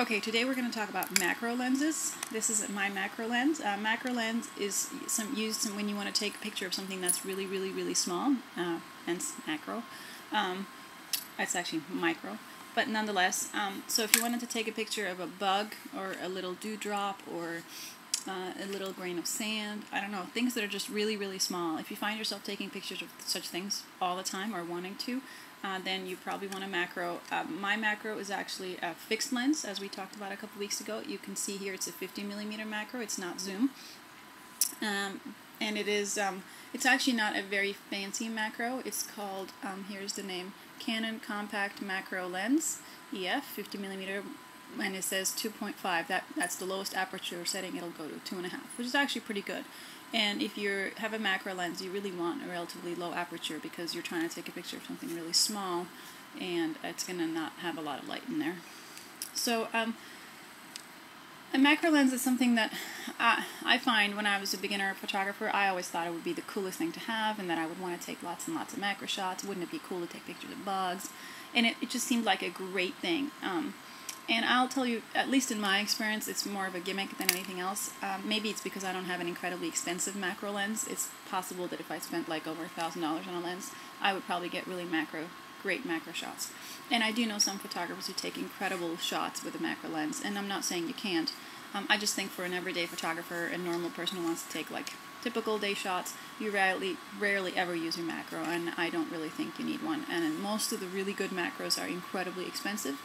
Okay, today we're going to talk about macro lenses. This is my macro lens. Macro lens is used when you want to take a picture of something that's really, really, really small, hence macro. It's actually micro, but nonetheless. So if you wanted to take a picture of a bug or a little dewdrop or a little grain of sand, I don't know, things that are just really, really small. If you find yourself taking pictures of such things all the time or wanting to, then you probably want a macro. My macro is actually a fixed lens, as we talked about a couple weeks ago. You can see here it's a 50mm macro. It's not zoom, and it is. It's actually not a very fancy macro. It's called. Here's the name: Canon Compact Macro Lens, EF 50mm, and it says 2.5. That's the lowest aperture setting. It'll go to 2.5, which is actually pretty good. And if you have a macro lens, you really want a relatively low aperture because you're trying to take a picture of something really small, and it's going to not have a lot of light in there. So a macro lens is something that I find when I was a beginner photographer, I always thought it would be the coolest thing to have, and that I would want to take lots and lots of macro shots. Wouldn't it be cool to take pictures of bugs? And it just seemed like a great thing. And I'll tell you, at least in my experience, it's more of a gimmick than anything else. Maybe it's because I don't have an incredibly expensive macro lens. It's possible that if I spent like over $1,000 on a lens, I would probably get really great macro shots. And I do know some photographers who take incredible shots with a macro lens, and I'm not saying you can't. I just think for an everyday photographer, a normal person who wants to take like typical day shots, you rarely ever use your macro, and I don't really think you need one. And most of the really good macros are incredibly expensive,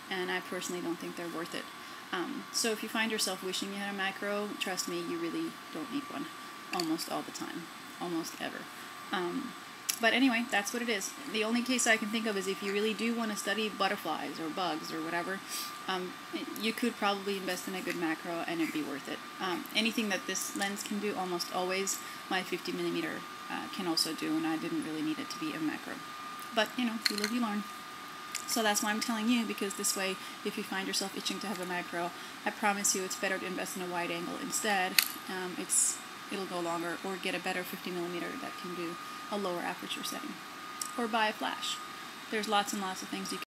and I personally don't think they're worth it. So if you find yourself wishing you had a macro, trust me, you really don't need one almost all the time, almost ever. But anyway, that's what it is. The only case I can think of is if you really do want to study butterflies or bugs or whatever, you could probably invest in a good macro and it'd be worth it. Anything that this lens can do, almost always, my 50mm can also do, and I didn't really need it to be a macro. But, you know, you live, you learn. So that's why I'm telling you, because this way, if you find yourself itching to have a macro, I promise you it's better to invest in a wide angle instead. It'll go longer, or get a better 50mm that can do a lower aperture setting. Or buy a flash. There's lots and lots of things you can